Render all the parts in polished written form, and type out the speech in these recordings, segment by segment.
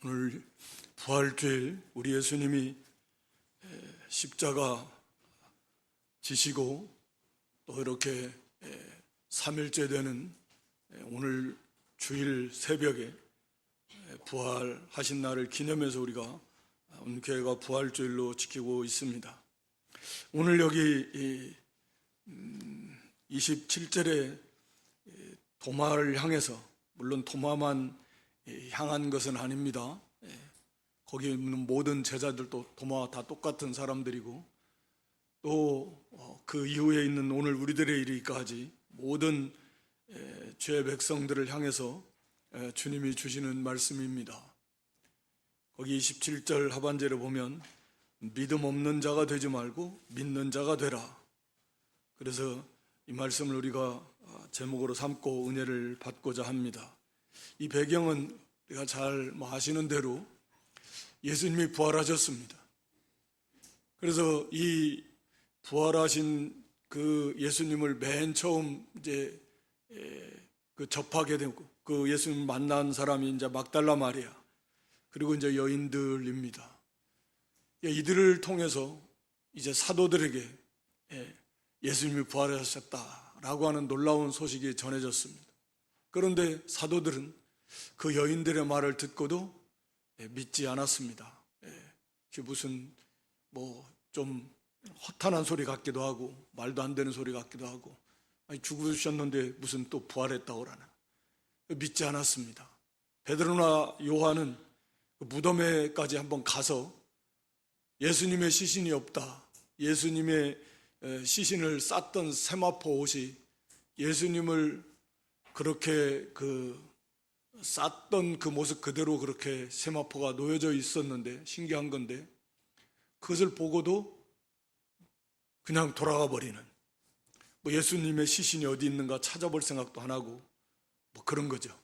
오늘 부활주일 우리 예수님이 십자가 지시고 또 이렇게 3일째 되는 오늘 주일 새벽에 부활하신 날을 기념해서 우리가 오늘 교회가 부활주일로 지키고 있습니다. 오늘 여기 27절에 도마를 향해서, 물론 도마만 향한 것은 아닙니다. 거기 있는 모든 제자들도 도마와 다 똑같은 사람들이고, 또 그 이후에 있는 오늘 우리들의 이르기까지 모든 죄의 백성들을 향해서 주님이 주시는 말씀입니다. 거기 27절 하반절에 보면 믿음 없는 자가 되지 말고 믿는 자가 되라. 그래서 이 말씀을 우리가 제목으로 삼고 은혜를 받고자 합니다. 이 배경은 우리가 잘 아시는 대로 예수님이 부활하셨습니다. 그래서 이 부활하신 그 예수님을 맨 처음 이제 접하게 되고, 그 예수님 만난 사람이 이제 막달라 마리아, 그리고 이제 여인들입니다. 이들을 통해서 이제 사도들에게 예수님이 부활하셨다라고 하는 놀라운 소식이 전해졌습니다. 그런데 사도들은 그 여인들의 말을 듣고도 믿지 않았습니다. 무슨 좀 허탄한 소리 같기도 하고 말도 안 되는 소리 같기도 하고, 아니 죽으셨는데 무슨 또 부활했다고 그러나, 믿지 않았습니다. 베드로나 요한은 그 무덤에까지 한번 가서 예수님의 시신이 없다, 예수님의 시신을 쌌던 세마포 옷이 예수님을 그렇게 쌌던 그 모습 그대로 그렇게 세마포가 놓여져 있었는데 신기한 건데, 그것을 보고도 그냥 돌아가 버리는, 예수님의 시신이 어디 있는가 찾아볼 생각도 안 하고 그런 거죠.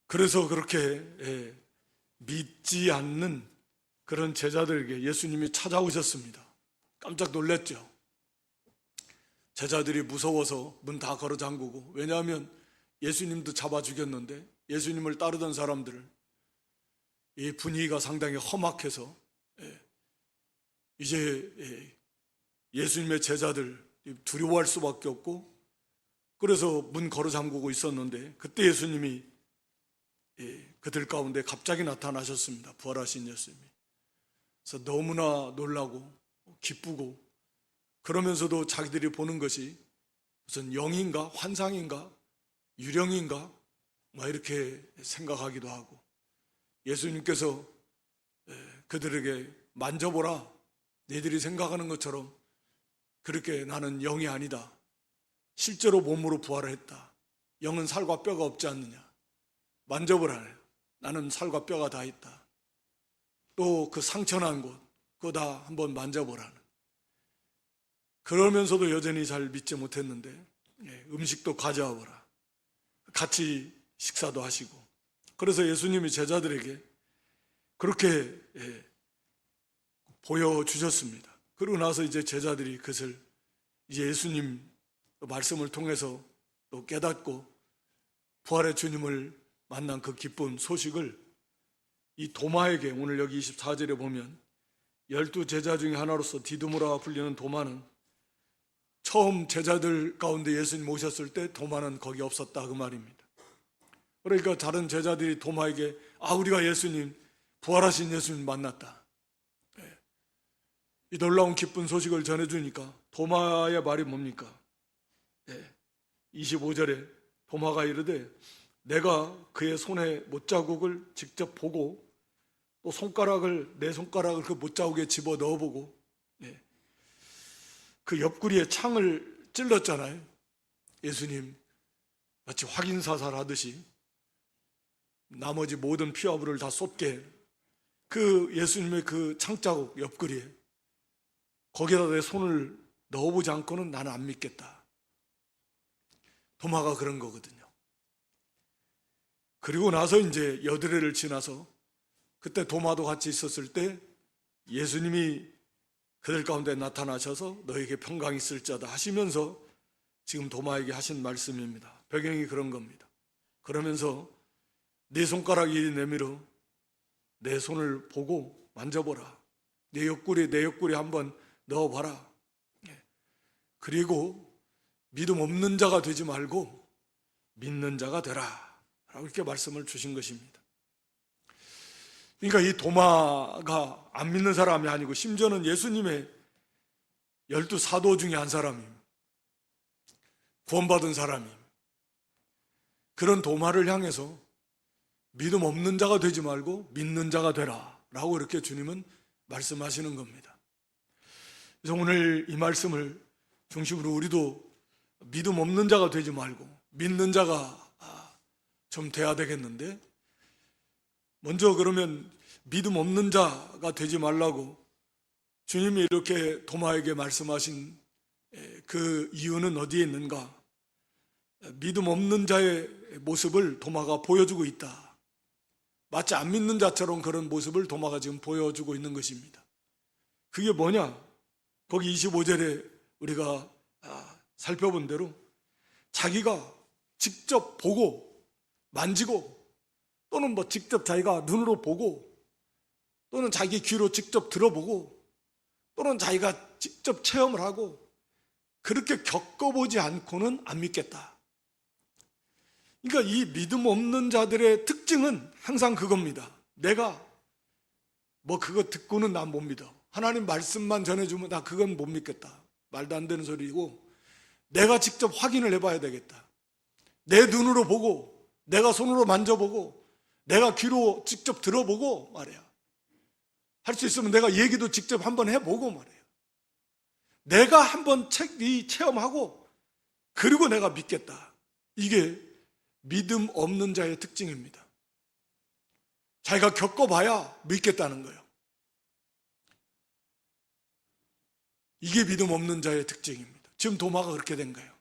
그래서 그렇게 믿지 않는 그런 제자들에게 예수님이 찾아오셨습니다. 깜짝 놀랐죠. 제자들이 무서워서 문 다 걸어 잠그고, 왜냐하면 예수님도 잡아 죽였는데 예수님을 따르던 사람들, 이 분위기가 상당히 험악해서 이제 예수님의 제자들 두려워할 수밖에 없고, 그래서 문 걸어 잠그고 있었는데 그때 예수님이 그들 가운데 갑자기 나타나셨습니다. 부활하신 예수님이. 그래서 너무나 놀라고 기쁘고, 그러면서도 자기들이 보는 것이 무슨 영인가 환상인가 유령인가 이렇게 생각하기도 하고, 예수님께서 그들에게 만져보라, 너희들이 생각하는 것처럼 그렇게 나는 영이 아니다, 실제로 몸으로 부활을 했다, 영은 살과 뼈가 없지 않느냐, 만져보라, 나는 살과 뼈가 다 있다, 또 그 상처난 곳 그거 다 한번 만져보라. 그러면서도 여전히 잘 믿지 못했는데 음식도 가져와 보라, 같이 식사도 하시고, 그래서 예수님이 제자들에게 그렇게 보여주셨습니다. 그러고 나서 이제 제자들이 그것을 이제 예수님 말씀을 통해서 또 깨닫고 부활의 주님을 만난 그 기쁜 소식을 이 도마에게, 오늘 여기 24절에 보면 12제자 중에 하나로서 디두모라 불리는 도마는 처음 제자들 가운데 예수님 오셨을 때 도마는 거기 없었다, 그 말입니다. 그러니까 다른 제자들이 도마에게 우리가 예수님, 부활하신 예수님 만났다, 이 놀라운 기쁜 소식을 전해주니까 도마의 말이 뭡니까? 25절에 도마가 이르되 내가 그의 손에 못자국을 직접 보고 또 내 손가락을 그 못자국에 집어 넣어보고, 그 옆구리에 창을 찔렀잖아요. 예수님 마치 확인사살 하듯이 나머지 모든 피와 불을 다 쏟게 그 예수님의 그 창자국 옆구리에, 거기다 내 손을 넣어보지 않고는 나는 안 믿겠다. 도마가 그런 거거든요. 그리고 나서 이제 여드레를 지나서 그때 도마도 같이 있었을 때 예수님이 그들 가운데 나타나셔서 너에게 평강이 있을지어다 하시면서 지금 도마에게 하신 말씀입니다. 배경이 그런 겁니다. 그러면서 네 손가락 이리 내밀어 내 손을 보고 만져보라. 내 옆구리에 한번 넣어봐라. 그리고 믿음 없는 자가 되지 말고 믿는 자가 되라 라고 이렇게 말씀을 주신 것입니다. 그러니까 이 도마가 안 믿는 사람이 아니고 심지어는 예수님의 12사도 중에 한 사람입니다. 구원받은 사람입니다. 그런 도마를 향해서 믿음 없는 자가 되지 말고 믿는 자가 되라 라고 이렇게 주님은 말씀하시는 겁니다. 그래서 오늘 이 말씀을 중심으로 우리도 믿음 없는 자가 되지 말고 믿는 자가 좀 돼야 되겠는데, 먼저 그러면 믿음 없는 자가 되지 말라고 주님이 이렇게 도마에게 말씀하신 그 이유는 어디에 있는가? 믿음 없는 자의 모습을 도마가 보여주고 있다. 마치 안 믿는 자처럼 그런 모습을 도마가 지금 보여주고 있는 것입니다. 그게 뭐냐? 거기 25절에 우리가 살펴본 대로 자기가 직접 보고 만지고, 또는 직접 자기가 눈으로 보고, 또는 자기 귀로 직접 들어보고, 또는 자기가 직접 체험을 하고, 그렇게 겪어보지 않고는 안 믿겠다. 그러니까 이 믿음 없는 자들의 특징은 항상 그겁니다. 내가 그거 듣고는 난 못 믿어. 하나님 말씀만 전해주면 나 그건 못 믿겠다. 말도 안 되는 소리고, 내가 직접 확인을 해봐야 되겠다. 내 눈으로 보고, 내가 손으로 만져보고, 내가 귀로 직접 들어보고 말이야. 할 수 있으면 내가 얘기도 직접 한번 해보고 말이야. 내가 한번 체험하고, 그리고 내가 믿겠다. 이게 믿음 없는 자의 특징입니다. 자기가 겪어봐야 믿겠다는 거예요. 이게 믿음 없는 자의 특징입니다. 지금 도마가 그렇게 된 거예요.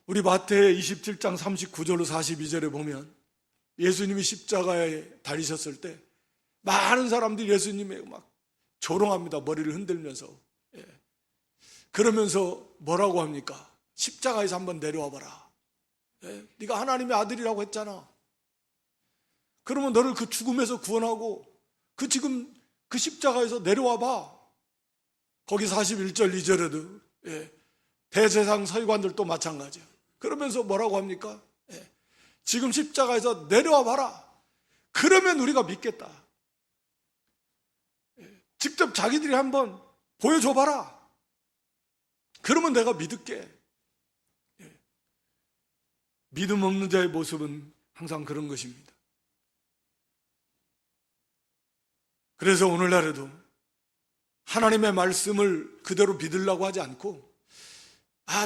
우리 마태 27장 39절로 42절에 보면 예수님이 십자가에 달리셨을 때 많은 사람들이 예수님에 막 조롱합니다. 머리를 흔들면서. 그러면서 뭐라고 합니까? 십자가에서 한번 내려와 봐라. 네가 하나님의 아들이라고 했잖아. 그러면 너를 그 죽음에서 구원하고 지금 그 십자가에서 내려와 봐. 거기 41절 2절에도 대제사장 서기관들도 마찬가지야. 그러면서 뭐라고 합니까? 지금 십자가에서 내려와 봐라. 그러면 우리가 믿겠다. 직접 자기들이 한번 보여줘 봐라. 그러면 내가 믿을게. 믿음 없는 자의 모습은 항상 그런 것입니다. 그래서 오늘날에도 하나님의 말씀을 그대로 믿으려고 하지 않고,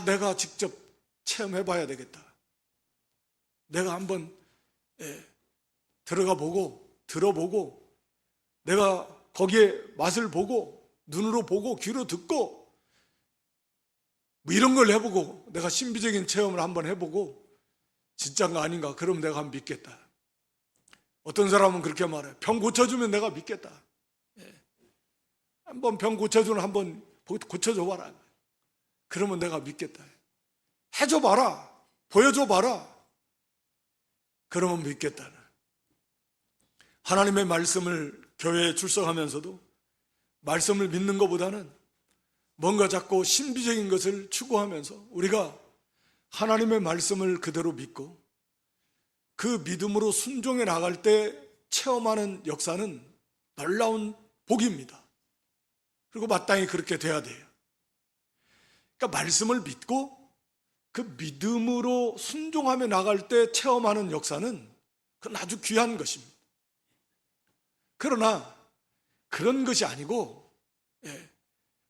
내가 직접 체험해 봐야 되겠다. 내가 한번 들어가 보고 들어보고, 내가 거기에 맛을 보고 눈으로 보고 귀로 듣고 이런 걸 해보고, 내가 신비적인 체험을 한번 해보고 진짜인가 아닌가, 그럼 내가 한번 믿겠다. 어떤 사람은 그렇게 말해요. 병 고쳐주면 내가 믿겠다. 한번 병 고쳐주는 한번 고쳐줘 봐라. 그러면 내가 믿겠다. 해줘 봐라. 보여줘 봐라. 그러면 믿겠다. 하나님의 말씀을 교회에 출석하면서도 말씀을 믿는 것보다는 뭔가 자꾸 신비적인 것을 추구하면서 우리가 하나님의 말씀을 그대로 믿고 그 믿음으로 순종해 나갈 때 체험하는 역사는 놀라운 복입니다. 그리고 마땅히 그렇게 돼야 돼요. 그러니까 말씀을 믿고 그 믿음으로 순종하며 나갈 때 체험하는 역사는 그건 아주 귀한 것입니다. 그러나 그런 것이 아니고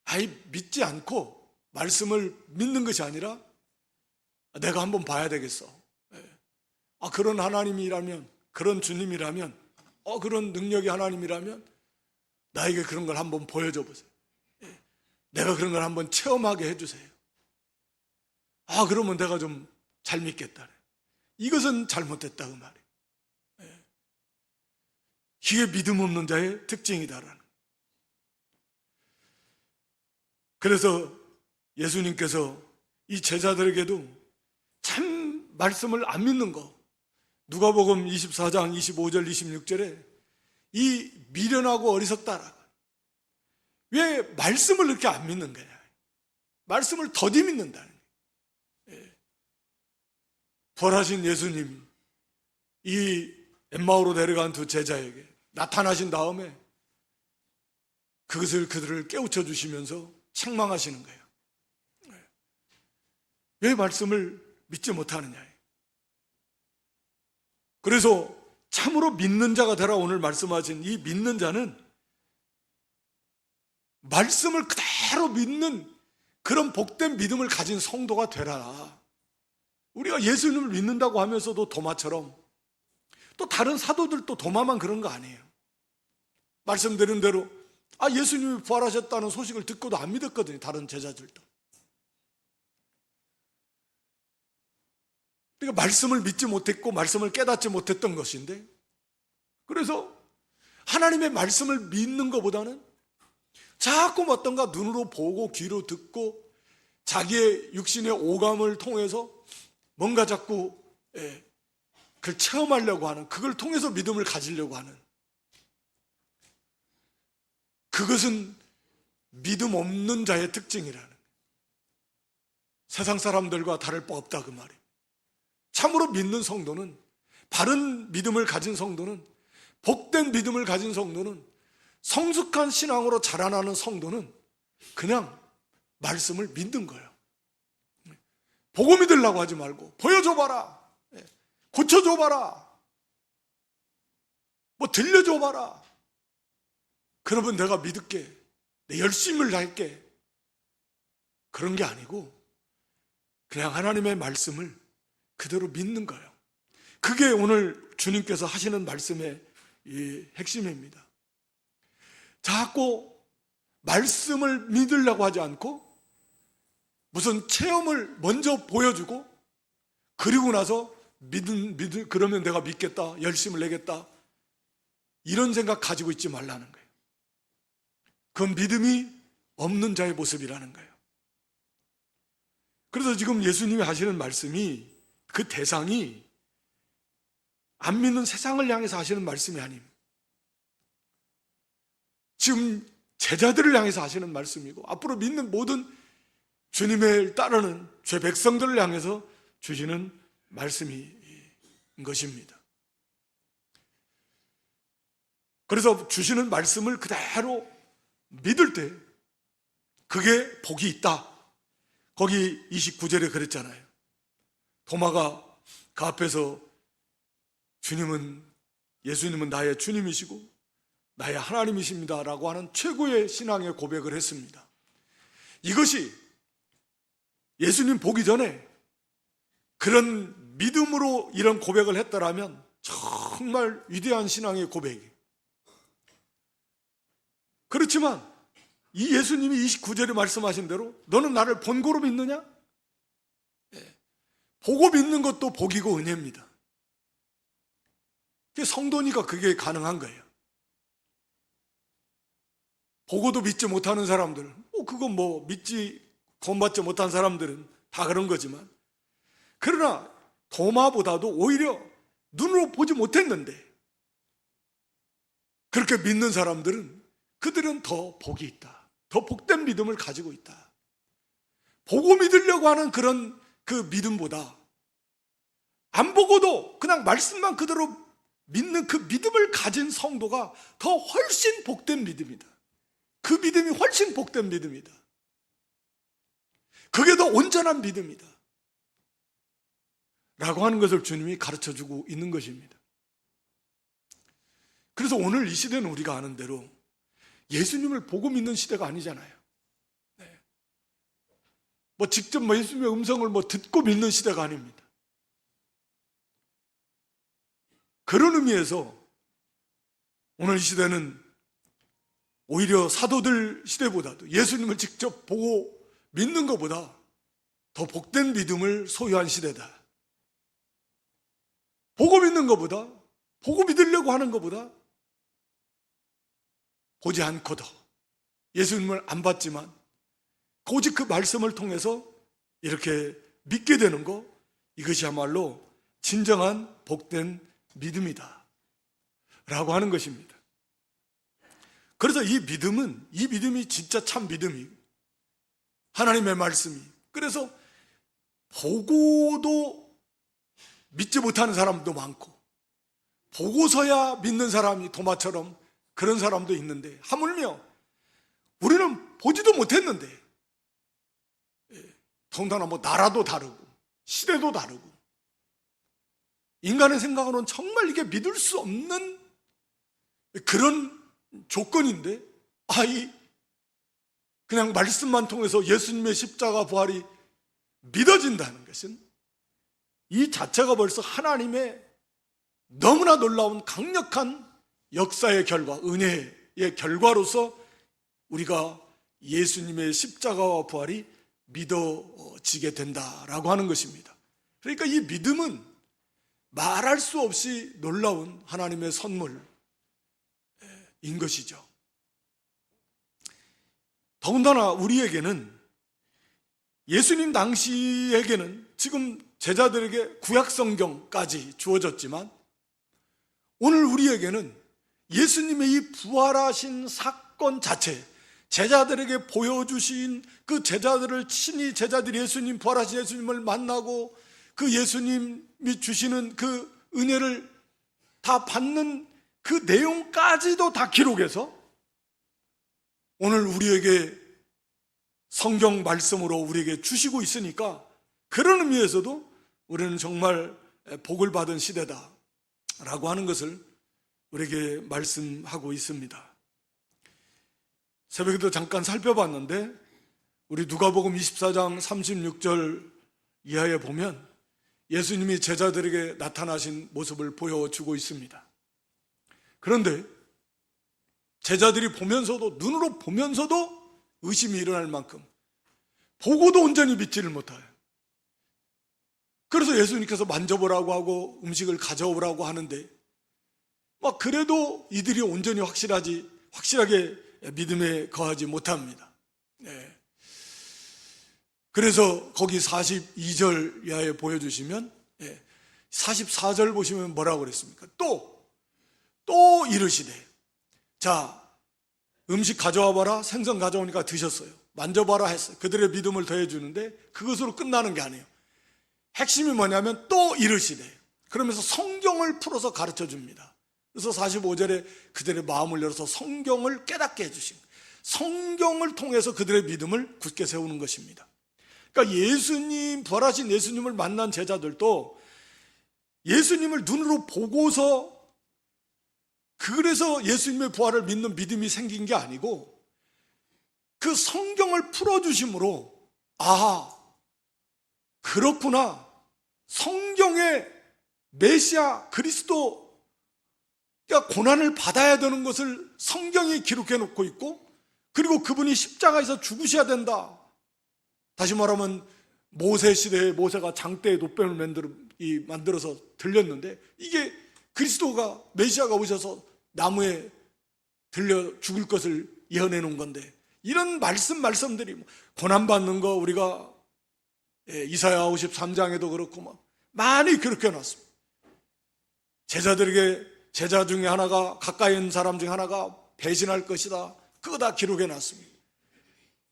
아예 믿지 않고 말씀을 믿는 것이 아니라 내가 한번 봐야 되겠어. 그런 하나님이라면, 그런 주님이라면, 그런 능력의 하나님이라면 나에게 그런 걸 한번 보여줘 보세요. 내가 그런 걸 한번 체험하게 해주세요. 그러면 내가 좀 잘 믿겠다. 이것은 잘못됐다 그 말이에요. 이게 믿음 없는 자의 특징이다라는. 그래서 예수님께서 이 제자들에게도 참 말씀을 안 믿는 거, 누가복음 24장 25절 26절에 이 미련하고 어리석다라. 왜 말씀을 이렇게 안 믿는 거냐? 말씀을 더디 믿는다는 거예요. 부활하신 예수님, 이 엠마오로 내려간 두 제자에게 나타나신 다음에 그들을 깨우쳐 주시면서 책망하시는 거예요. 왜 말씀을 믿지 못하느냐? 그래서 참으로 믿는 자가 되라 오늘 말씀하신 이 믿는 자는 말씀을 그대로 믿는 그런 복된 믿음을 가진 성도가 되라. 우리가 예수님을 믿는다고 하면서도 도마처럼, 또 다른 사도들도 도마만 그런 거 아니에요. 말씀드린 대로 예수님이 부활하셨다는 소식을 듣고도 안 믿었거든요. 다른 제자들도. 그러니까 말씀을 믿지 못했고 말씀을 깨닫지 못했던 것인데, 그래서 하나님의 말씀을 믿는 것보다는 자꾸 어떤가 눈으로 보고 귀로 듣고 자기의 육신의 오감을 통해서 뭔가 자꾸 그걸 체험하려고 하는, 그걸 통해서 믿음을 가지려고 하는, 그것은 믿음 없는 자의 특징이라는 거예요. 세상 사람들과 다를 바 없다 그 말이에요. 참으로 믿는 성도는, 바른 믿음을 가진 성도는, 복된 믿음을 가진 성도는, 성숙한 신앙으로 자라나는 성도는 그냥 말씀을 믿는 거예요. 보고 믿으려고 하지 말고 보여줘봐라, 고쳐줘봐라, 뭐 들려줘봐라, 그러면 내가 믿을게, 내 열심을 다할게, 그런 게 아니고 그냥 하나님의 말씀을 그대로 믿는 거예요. 그게 오늘 주님께서 하시는 말씀의 이 핵심입니다. 자꾸 말씀을 믿으려고 하지 않고 무슨 체험을 먼저 보여주고 그리고 나서 그러면 내가 믿겠다, 열심을 내겠다, 이런 생각 가지고 있지 말라는 거예요. 그건 믿음이 없는 자의 모습이라는 거예요. 그래서 지금 예수님이 하시는 말씀이, 그 대상이 안 믿는 세상을 향해서 하시는 말씀이 아닙니다. 지금 제자들을 향해서 하시는 말씀이고, 앞으로 믿는 모든 주님을 따르는 죄 백성들을 향해서 주시는 말씀인 것입니다. 그래서 주시는 말씀을 그대로 믿을 때 그게 복이 있다. 거기 29절에 그랬잖아요. 도마가 그 앞에서 예수님은 나의 주님이시고 나의 하나님이십니다 라고 하는 최고의 신앙의 고백을 했습니다. 이것이 예수님 보기 전에 그런 믿음으로 이런 고백을 했더라면 정말 위대한 신앙의 고백이에요. 그렇지만 이 예수님이 29절에 말씀하신 대로 너는 나를 본고로 믿느냐? 보고 믿는 것도 복이고 은혜입니다. 성도니까 그게 가능한 거예요. 보고도 믿지 못하는 사람들, 그건 믿지 구원받지 못한 사람들은 다 그런 거지만, 그러나 도마보다도 오히려 눈으로 보지 못했는데 그렇게 믿는 사람들은, 그들은 더 복이 있다, 더 복된 믿음을 가지고 있다. 보고 믿으려고 하는 그런 그 믿음보다 안 보고도 그냥 말씀만 그대로 믿는 그 믿음을 가진 성도가 더 훨씬 복된 믿음이다. 그 믿음이 훨씬 복된 믿음이다. 그게 더 온전한 믿음이다 라고 하는 것을 주님이 가르쳐주고 있는 것입니다. 그래서 오늘 이 시대는 우리가 아는 대로 예수님을 보고 믿는 시대가 아니잖아요. 직접 예수님의 음성을 듣고 믿는 시대가 아닙니다. 그런 의미에서 오늘 이 시대는 오히려 사도들 시대보다도 예수님을 직접 보고 믿는 것보다 더 복된 믿음을 소유한 시대다. 보고 믿는 것보다, 보고 믿으려고 하는 것보다 보지 않고도, 예수님을 안 봤지만 오직 그 말씀을 통해서 이렇게 믿게 되는 것, 이것이야말로 진정한 복된 믿음이다 라고 하는 것입니다. 그래서 이 믿음이 진짜 참 믿음이 하나님의 말씀이, 그래서 보고도 믿지 못하는 사람도 많고 보고서야 믿는 사람이 도마처럼 그런 사람도 있는데, 하물며 우리는 보지도 못했는데, 더군다나 나라도 다르고 시대도 다르고 인간의 생각으로는 정말 이게 믿을 수 없는 그런 조건인데, 그냥 말씀만 통해서 예수님의 십자가 부활이 믿어진다는 것은 이 자체가 벌써 하나님의 너무나 놀라운 강력한 역사의 결과, 은혜의 결과로서 우리가 예수님의 십자가와 부활이 믿어지게 된다라고 하는 것입니다. 그러니까 이 믿음은 말할 수 없이 놀라운 하나님의 선물인 것이죠. 더군다나 우리에게는, 예수님 당시에게는 지금 제자들에게 구약성경까지 주어졌지만, 오늘 우리에게는 예수님의 이 부활하신 사건 자체, 제자들에게 보여주신 그 제자들을 친히 제자들이 예수님, 부활하신 예수님을 만나고 그 예수님이 주시는 그 은혜를 다 받는 그 내용까지도 다 기록해서 오늘 우리에게 성경 말씀으로 우리에게 주시고 있으니까, 그런 의미에서도 우리는 정말 복을 받은 시대다라고 하는 것을 우리에게 말씀하고 있습니다. 새벽에도 잠깐 살펴봤는데, 우리 누가복음 24장 36절 이하에 보면 예수님이 제자들에게 나타나신 모습을 보여주고 있습니다. 그런데 제자들이 보면서도, 눈으로 보면서도 의심이 일어날 만큼 보고도 온전히 믿지를 못해요. 그래서 예수님께서 만져보라고 하고 음식을 가져오라고 하는데, 그래도 이들이 온전히 확실하게 믿음에 거하지 못합니다. 그래서 거기 42절 이하에 보여주시면, 44절 보시면 뭐라고 그랬습니까? 또 이르시되, 자, 음식 가져와 봐라. 생선 가져오니까 드셨어요. 만져봐라 했어요. 그들의 믿음을 더해주는데 그것으로 끝나는 게 아니에요. 핵심이 뭐냐면 또 이르시되, 그러면서 성경을 풀어서 가르쳐 줍니다. 그래서 45절에 그들의 마음을 열어서 성경을 깨닫게 해주신, 성경을 통해서 그들의 믿음을 굳게 세우는 것입니다. 그러니까 부활하신 예수님을 만난 제자들도 예수님을 눈으로 보고서, 그래서 예수님의 부활을 믿는 믿음이 생긴 게 아니고, 그 성경을 풀어주심으로, 그렇구나, 성경에 메시아 그리스도가 고난을 받아야 되는 것을 성경이 기록해 놓고 있고, 그리고 그분이 십자가에서 죽으셔야 된다. 다시 말하면 모세 시대에 모세가 장대에 놋뱀을 만들어서 들렸는데, 이게 그리스도가, 메시아가 오셔서 나무에 들려 죽을 것을 예언해 놓은 건데, 이런 말씀들이 고난받는 거 우리가 이사야 53장에도 그렇고 많이 그렇게 해놨습니다. 제자 중에 하나가, 가까이 있는 사람 중에 하나가 배신할 것이다. 그거 다 기록해 놨습니다.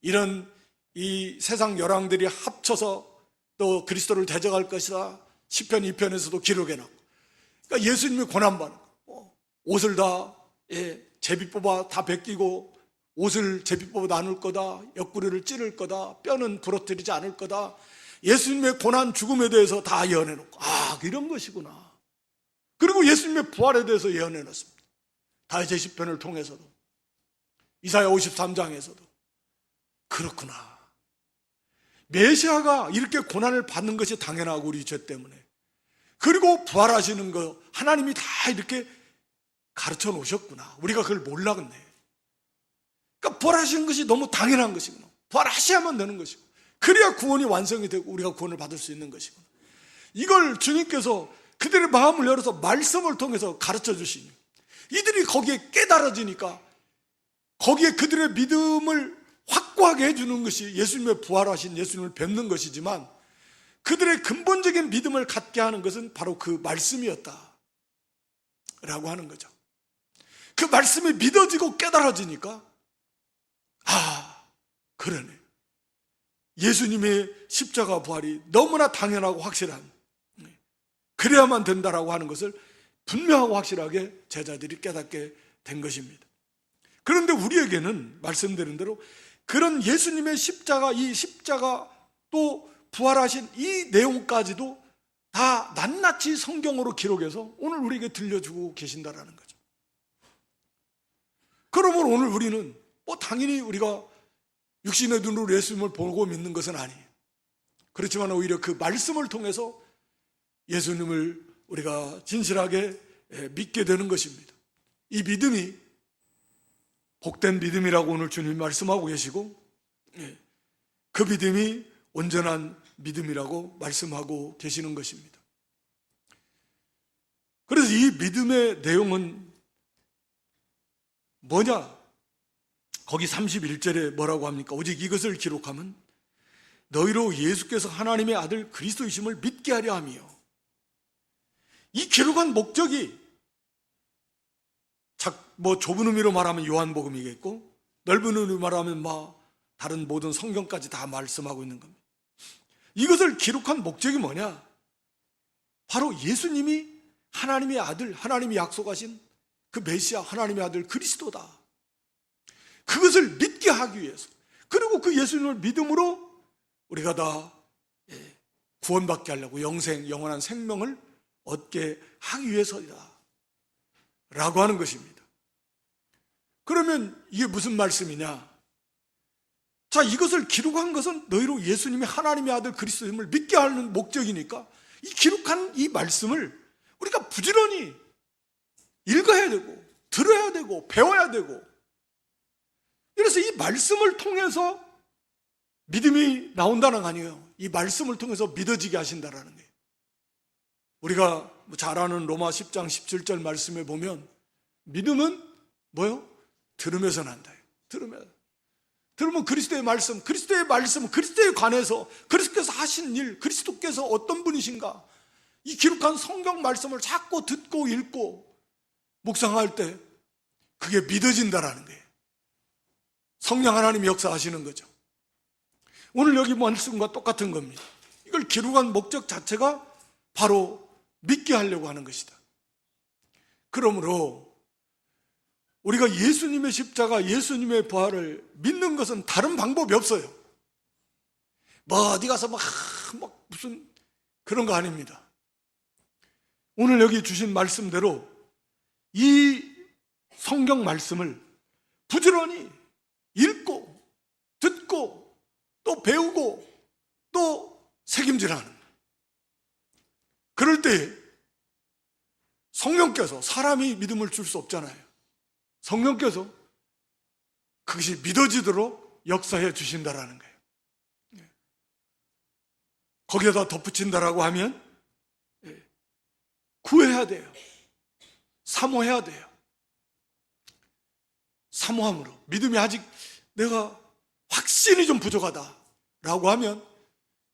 이런 이 세상 열왕들이 합쳐서 또 그리스도를 대적할 것이다. 시편 2편에서도 기록해 놨고, 그러니까 예수님이 고난받는 거, 옷을 다 제비 뽑아 다 벗기고, 옷을 제비 뽑아 나눌 거다, 옆구리를 찌를 거다, 뼈는 부러뜨리지 않을 거다, 예수님의 고난 죽음에 대해서 다 예언해 놓고, 이런 것이구나. 그리고 예수님의 부활에 대해서 예언해 놨습니다. 다윗의 시편을 통해서도, 이사야 53장에서도 그렇구나. 메시아가 이렇게 고난을 받는 것이 당연하고, 우리 죄 때문에. 그리고 부활하시는 거 하나님이 다 이렇게 가르쳐 놓으셨구나. 우리가 그걸 몰랐네. 그러니까 부활하시는 것이 너무 당연한 것이구나. 부활하셔야만 되는 것이고, 그래야 구원이 완성이 되고 우리가 구원을 받을 수 있는 것이구나. 이걸 주님께서 그들의 마음을 열어서 말씀을 통해서 가르쳐 주시니, 이들이 거기에 깨달아지니까 거기에 그들의 믿음을 확고하게 해주는 것이 예수님의 부활하신 예수님을 뵙는 것이지만, 그들의 근본적인 믿음을 갖게 하는 것은 바로 그 말씀이었다 라고 하는 거죠. 그 말씀이 믿어지고 깨달아지니까 그러네, 예수님의 십자가 부활이 너무나 당연하고 확실한, 그래야만 된다라고 하는 것을 분명하고 확실하게 제자들이 깨닫게 된 것입니다. 그런데 우리에게는 말씀드린 대로 그런 예수님의 십자가, 이 십자가 또 부활하신 이 내용까지도 다 낱낱이 성경으로 기록해서 오늘 우리에게 들려주고 계신다라는 거죠. 그러므로 오늘 우리는 당연히 우리가 육신의 눈으로 예수님을 보고 믿는 것은 아니에요. 그렇지만 오히려 그 말씀을 통해서 예수님을 우리가 진실하게 믿게 되는 것입니다. 이 믿음이 복된 믿음이라고 오늘 주님이 말씀하고 계시고, 그 믿음이 온전한 믿음이라고 말씀하고 계시는 것입니다. 그래서 이 믿음의 내용은 뭐냐? 거기 31절에 뭐라고 합니까? 오직 이것을 기록하면 너희로 예수께서 하나님의 아들 그리스도이심을 믿게 하려 함이요. 이 기록한 목적이 좁은 의미로 말하면 요한복음이겠고, 넓은 의미로 말하면 다른 모든 성경까지 다 말씀하고 있는 겁니다. 이것을 기록한 목적이 뭐냐? 바로 예수님이 하나님의 아들, 하나님이 약속하신 그 메시아, 하나님의 아들 그리스도다. 그것을 믿게 하기 위해서, 그리고 그 예수님을 믿음으로 우리가 다 구원받게 하려고, 영원한 생명을 얻게 하기 위해서이다 라고 하는 것입니다. 그러면 이게 무슨 말씀이냐? 자, 이것을 기록한 것은 너희로 예수님이 하나님의 아들 그리스도임을 믿게 하는 목적이니까 이 기록한 이 말씀을 우리가 부지런히 읽어야 되고 들어야 되고 배워야 되고, 그래서 이 말씀을 통해서 믿음이 나온다는 거 아니에요. 이 말씀을 통해서 믿어지게 하신다라는 거예요. 우리가 잘 아는 로마 10장 17절 말씀에 보면 믿음은 뭐요? 들으면서 난다. 들으면 그리스도의 말씀, 그리스도에 관해서 그리스도께서 하신 일, 그리스도께서 어떤 분이신가, 이 기록한 성경 말씀을 자꾸 듣고 읽고 묵상할 때 그게 믿어진다라는 거예요. 성령 하나님이 역사하시는 거죠. 오늘 여기 말씀과 똑같은 겁니다. 이걸 기록한 목적 자체가 바로 믿게 하려고 하는 것이다. 그러므로 우리가 예수님의 십자가, 예수님의 부활을 믿는 것은 다른 방법이 없어요. 어디 가서 무슨 그런 거 아닙니다. 오늘 여기 주신 말씀대로 이 성경 말씀을 부지런히 읽고 듣고 또 배우고 또 책임지라는, 그럴 때 성령께서, 사람이 믿음을 줄 수 없잖아요. 성령께서 그것이 믿어지도록 역사해 주신다라는 거예요. 거기에다 덧붙인다라고 하면 구해야 돼요. 사모해야 돼요. 사모함으로, 믿음이 아직 내가 확신이 좀 부족하다라고 하면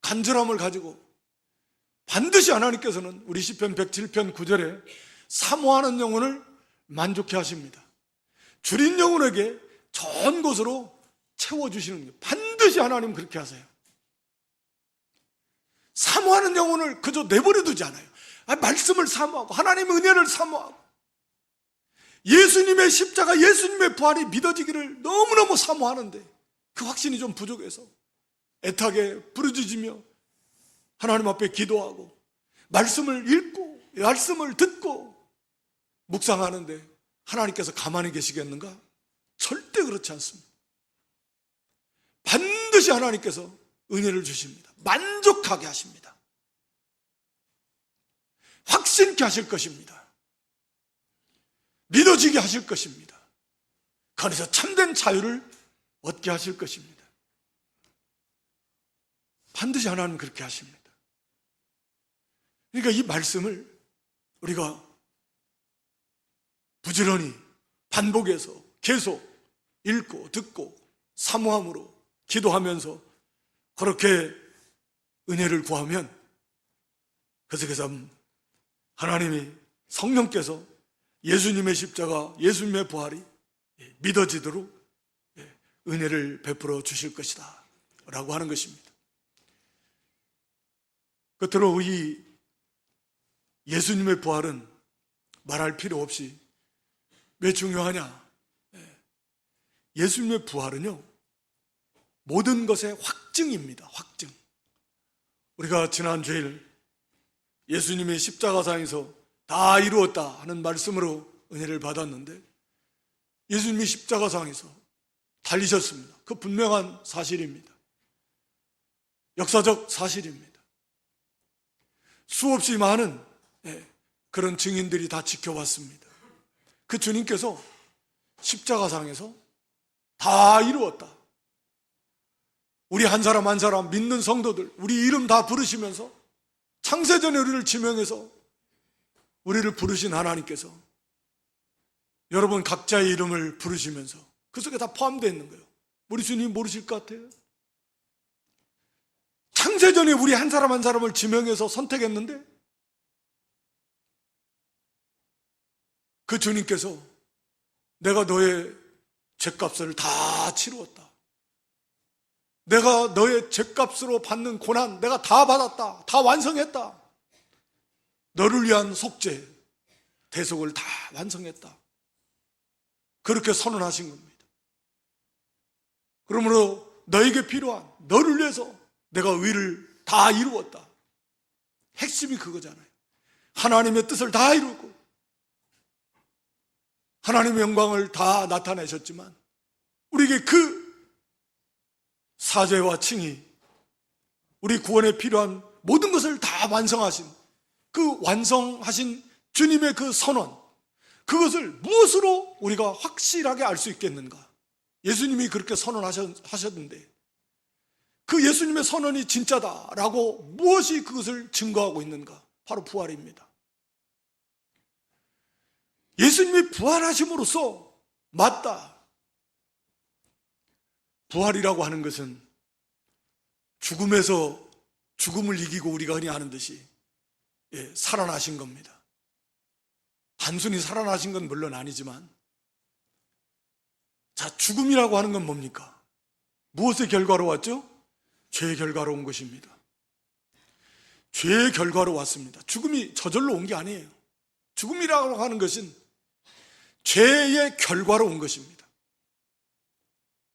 간절함을 가지고 반드시 하나님께서는 우리 시편 107편 9절에 사모하는 영혼을 만족해 하십니다. 줄인 영혼에게 좋은 것으로 채워주시는 거예요. 반드시 하나님 그렇게 하세요. 사모하는 영혼을 그저 내버려 두지 않아요. 말씀을 사모하고 하나님의 은혜를 사모하고 예수님의 십자가, 예수님의 부활이 믿어지기를 너무너무 사모하는데 그 확신이 좀 부족해서 애타게 부르짖으며 하나님 앞에 기도하고 말씀을 읽고 말씀을 듣고 묵상하는데 하나님께서 가만히 계시겠는가? 절대 그렇지 않습니다. 반드시 하나님께서 은혜를 주십니다. 만족하게 하십니다. 확신케 하실 것입니다. 믿어지게 하실 것입니다. 그래서 참된 자유를 얻게 하실 것입니다. 반드시 하나님은 그렇게 하십니다. 그러니까 이 말씀을 우리가 부지런히 반복해서 계속 읽고 듣고 사모함으로 기도하면서 그렇게 은혜를 구하면 그래서 하나님이 성령께서 예수님의 십자가, 예수님의 부활이 믿어지도록 은혜를 베풀어 주실 것이다 라고 하는 것입니다. 끝으로 이 예수님의 부활은 말할 필요 없이 왜 중요하냐? 예수님의 부활은요, 모든 것의 확증입니다. 확증. 우리가 지난 주일 예수님이 십자가상에서 다 이루었다 하는 말씀으로 은혜를 받았는데, 예수님이 십자가상에서 달리셨습니다. 그 분명한 사실입니다. 역사적 사실입니다. 수없이 많은 그런 증인들이 다 지켜봤습니다. 그 주님께서 십자가상에서 다 이루었다. 우리 한 사람 한 사람 믿는 성도들, 우리 이름 다 부르시면서 창세전에 우리를 지명해서 우리를 부르신 하나님께서 여러분 각자의 이름을 부르시면서 그 속에 다 포함되어 있는 거예요. 우리 주님 모르실 것 같아요? 창세전에 우리 한 사람 한 사람을 지명해서 선택했는데 그 주님께서 내가 너의 죄값을 다 치루었다. 내가 너의 죄값으로 받는 고난 내가 다 받았다. 다 완성했다. 너를 위한 속죄, 대속을 다 완성했다. 그렇게 선언하신 겁니다. 그러므로 너에게 필요한 너를 위해서 내가 의를 다 이루었다. 핵심이 그거잖아요. 하나님의 뜻을 다 이루고 하나님의 영광을 다 나타내셨지만 우리에게 그 사죄와 칭의, 우리 구원에 필요한 모든 것을 다 완성하신 그 완성하신 주님의 그 선언, 그것을 무엇으로 우리가 확실하게 알 수 있겠는가? 예수님이 그렇게 선언하셨는데 그 예수님의 선언이 진짜다라고 무엇이 그것을 증거하고 있는가? 바로 부활입니다. 예수님이 부활하심으로써 맞다. 부활이라고 하는 것은 죽음에서 죽음을 이기고 우리가 흔히 아는 듯이 살아나신 겁니다. 단순히 살아나신 건 물론 아니지만, 자, 죽음이라고 하는 건 뭡니까? 무엇의 결과로 왔죠? 죄의 결과로 온 것입니다. 죄의 결과로 왔습니다. 죽음이 저절로 온 게 아니에요. 죽음이라고 하는 것은 죄의 결과로 온 것입니다.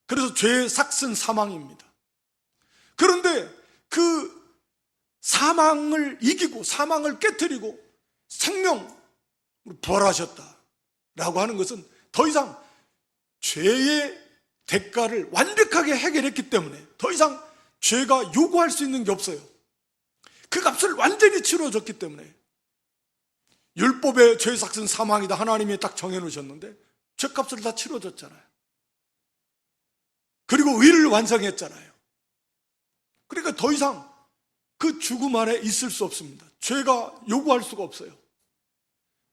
그래서 죄의 삭슨 사망입니다. 그런데 그 사망을 이기고 사망을 깨뜨리고 생명으로 부활하셨다라고 하는 것은 더 이상 죄의 대가를 완벽하게 해결했기 때문에 더 이상 죄가 요구할 수 있는 게 없어요. 그 값을 완전히 치러줬기 때문에. 율법의 죄의 삭슨 사망이다 하나님이 딱 정해놓으셨는데 죄값을 다 치러줬잖아요. 그리고 의를 완성했잖아요. 그러니까 더 이상 그 죽음 안에 있을 수 없습니다. 죄가 요구할 수가 없어요.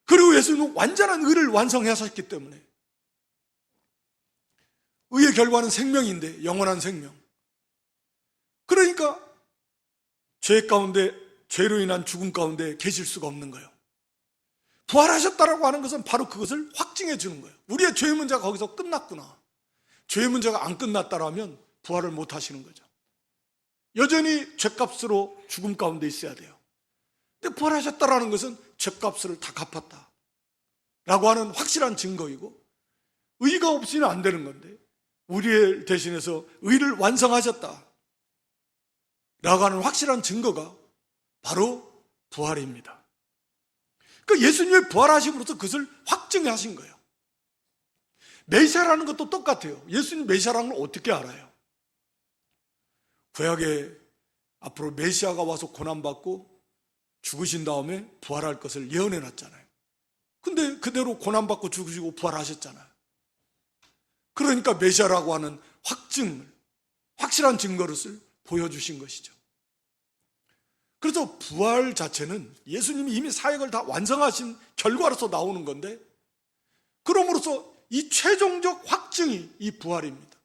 그리고 예수님은 완전한 의를 완성하셨기 때문에 의의 결과는 생명인데, 영원한 생명. 그러니까 죄 가운데, 죄로 인한 죽음 가운데 계실 수가 없는 거예요. 부활하셨다라고 하는 것은 바로 그것을 확증해 주는 거예요. 우리의 죄의 문제가 거기서 끝났구나. 죄의 문제가 안 끝났다라면 부활을 못 하시는 거죠. 여전히 죄값으로 죽음 가운데 있어야 돼요. 근데 부활하셨다라는 것은 죄값을 다 갚았다 라고 하는 확실한 증거이고, 의가 없이는 안 되는 건데 우리를 대신해서 의를 완성하셨다 라고 하는 확실한 증거가 바로 부활입니다. 그 예수님의 부활하심으로써 그것을 확증하신 거예요. 메시아라는 것도 똑같아요. 예수님 메시아라는 걸 어떻게 알아요? 구약에 앞으로 메시아가 와서 고난받고 죽으신 다음에 부활할 것을 예언해 놨잖아요. 근데 그대로 고난받고 죽으시고 부활하셨잖아요. 그러니까 메시아라고 하는 확실한 증거를 보여주신 것이죠. 그래서 부활 자체는 예수님이 이미 사역을 다 완성하신 결과로서 나오는 건데, 그럼으로써 이 최종적 확증이 이 부활입니다.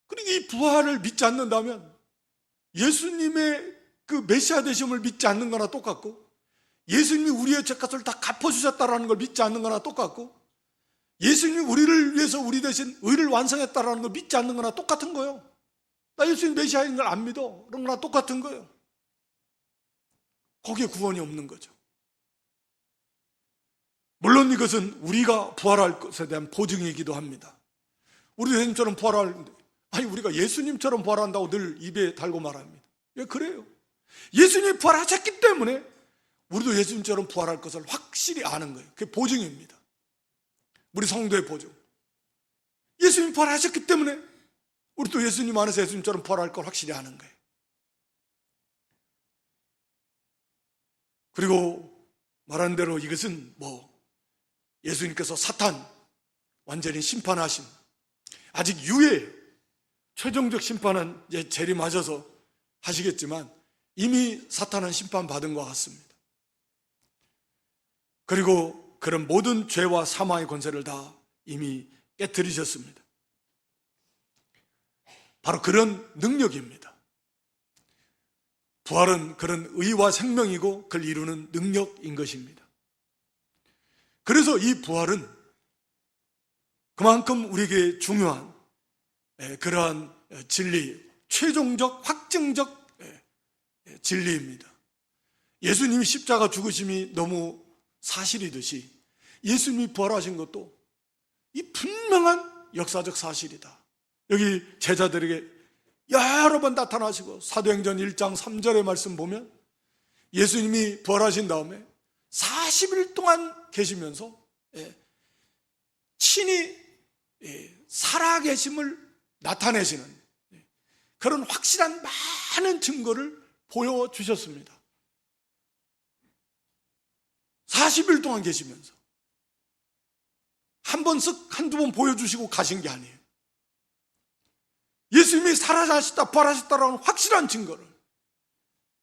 그리고 이 부활을 믿지 않는다면 예수님의 그 메시아 되심을 믿지 않는 거나 똑같고, 예수님이 우리의 죄값을 다 갚아주셨다라는 걸 믿지 않는 거나 똑같고, 예수님이 우리를 위해서 우리 대신 의를 완성했다라는 걸 믿지 않는 거나 똑같은 거예요. 나 예수님 메시아인 걸 안 믿어, 그런 거나 똑같은 거예요. 거기에 구원이 없는 거죠. 물론 이것은 우리가 부활할 것에 대한 보증이기도 합니다. 우리 예수님처럼 부활하는데, 아니 우리가 예수님처럼 부활한다고 늘 입에 달고 말합니다. 왜 그래요? 예수님이 부활하셨기 때문에 우리도 예수님처럼 부활할 것을 확실히 아는 거예요. 그게 보증입니다. 우리 성도의 보증. 예수님이 부활하셨기 때문에 우리도 예수님 안에서 예수님처럼 부활할 걸 확실히 아는 거예요. 그리고 말한 대로 이것은 예수님께서 사탄 완전히 심판하신, 아직 유예 최종적 심판은 이제 재림하셔서 하시겠지만 이미 사탄은 심판받은 것 같습니다. 그리고 그런 모든 죄와 사망의 권세를 다 이미 깨뜨리셨습니다. 바로 그런 능력입니다. 부활은 그런 의와 생명이고 그걸 이루는 능력인 것입니다. 그래서 이 부활은 그만큼 우리에게 중요한 그러한 진리, 최종적 확증적 진리입니다. 예수님이 십자가 죽으심이 너무 사실이듯이 예수님이 부활하신 것도 이 분명한 역사적 사실이다. 여기 제자들에게 여러 번 나타나시고, 사도행전 1장 3절의 말씀 보면 예수님이 부활하신 다음에 40일 동안 계시면서 친히 살아계심을 나타내시는 그런 확실한 많은 증거를 보여주셨습니다. 40일 동안 계시면서 한 번 쓱 한두 번 보여주시고 가신 게 아니에요. 예수님이 살아나셨다, 부활하셨다라는 확실한 증거를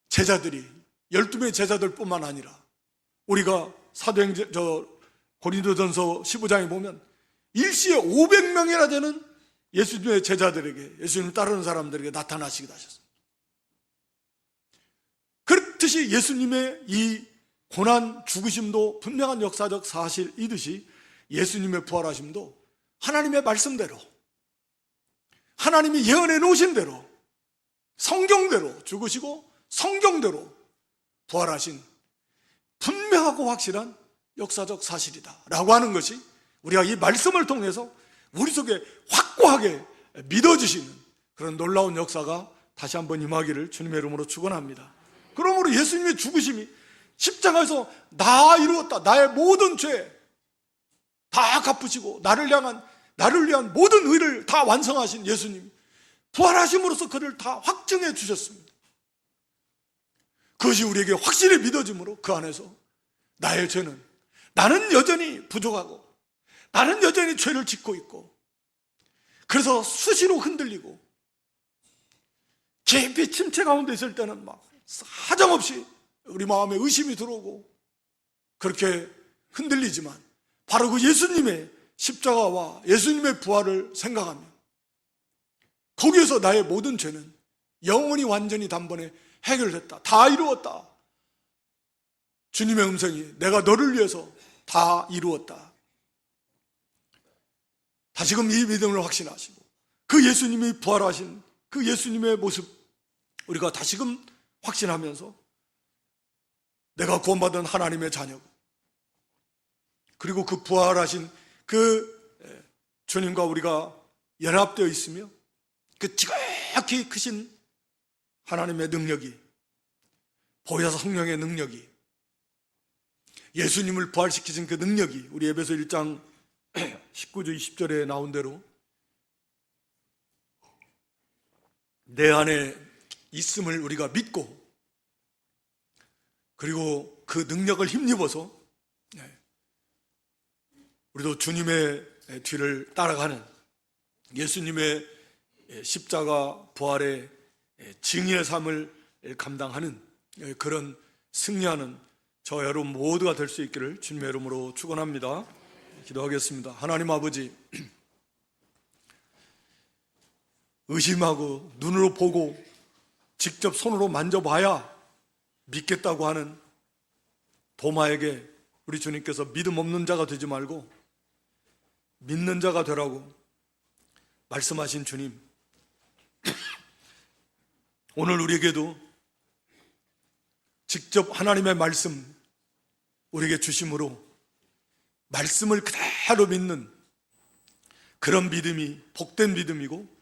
제자들이, 12명의 제자들 뿐만 아니라 우리가 사도행전 고린도전서 15장에 보면 일시에 500명이나 되는 예수님의 제자들에게, 예수님을 따르는 사람들에게 나타나시기도 하셨습니다. 그렇듯이 예수님의 이 고난 죽으심도 분명한 역사적 사실이듯이 예수님의 부활하심도 하나님의 말씀대로, 하나님이 예언해 놓으신 대로, 성경대로 죽으시고 성경대로 부활하신 분명하고 확실한 역사적 사실이다 라고 하는 것이 우리가 이 말씀을 통해서 우리 속에 확고하게 믿어지시는 그런 놀라운 역사가 다시 한번 임하기를 주님의 이름으로 축원합니다. 그러므로 예수님의 죽으심이 십자가에서 다 이루었다, 나의 모든 죄 다 갚으시고 나를 위한 모든 의를 다 완성하신 예수님, 부활하심으로써 그를 다 확증해 주셨습니다. 그것이 우리에게 확실히 믿어짐으로 그 안에서 나의 죄는, 나는 여전히 부족하고 나는 여전히 죄를 짓고 있고, 그래서 수시로 흔들리고 깊이 침체 가운데 있을 때는 막 하정없이 우리 마음에 의심이 들어오고 그렇게 흔들리지만, 바로 그 예수님의 십자가와 예수님의 부활을 생각하면 거기에서 나의 모든 죄는 영원히 완전히 단번에 해결됐다, 다 이루었다. 주님의 음성이 내가 너를 위해서 다 이루었다. 다시금 이 믿음을 확신하시고 그 예수님이 부활하신 그 예수님의 모습 우리가 다시금 확신하면서 내가 구원받은 하나님의 자녀고, 그리고 그 부활하신 그 주님과 우리가 연합되어 있으며 그 지극히 크신 하나님의 능력이, 보혜사 성령의 능력이, 예수님을 부활시키신 그 능력이 우리 에베소 1장 19절 20절에 나온 대로 내 안에 있음을 우리가 믿고, 그리고 그 능력을 힘입어서 우리도 주님의 뒤를 따라가는, 예수님의 십자가 부활의 증인의 삶을 감당하는 그런 승리하는 저 여러분 모두가 될 수 있기를 주님의 이름으로 축원합니다. 기도하겠습니다. 하나님 아버지, 의심하고 눈으로 보고 직접 손으로 만져봐야 믿겠다고 하는 도마에게 우리 주님께서 믿음 없는 자가 되지 말고 믿는 자가 되라고 말씀하신 주님, 오늘 우리에게도 직접 하나님의 말씀 우리에게 주심으로 말씀을 그대로 믿는 그런 믿음이 복된 믿음이고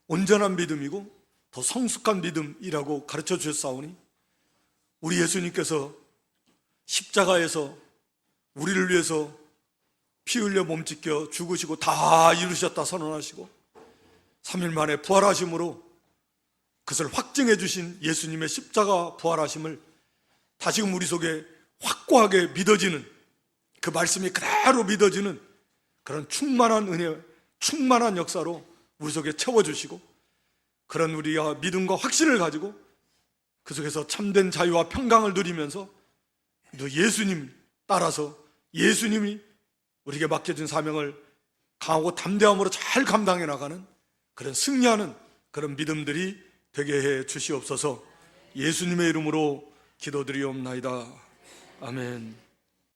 온전한 믿음이고 더 성숙한 믿음이라고 가르쳐 주셨사오니, 우리 예수님께서 십자가에서 우리를 위해서 피 흘려 몸 찢겨 죽으시고 다 이루셨다 선언하시고 3일 만에 부활하심으로 그것을 확증해 주신 예수님의 십자가 부활하심을 다시금 우리 속에 확고하게 믿어지는, 그 말씀이 그대로 믿어지는 그런 충만한 은혜, 충만한 역사로 우리 속에 채워주시고, 그런 우리가 믿음과 확신을 가지고 그 속에서 참된 자유와 평강을 누리면서 또 예수님 따라서 예수님이 우리에게 맡겨진 사명을 강하고 담대함으로 잘 감당해 나가는 그런 승리하는 그런 믿음들이 되게 해 주시옵소서. 예수님의 이름으로 기도드리옵나이다. 아멘.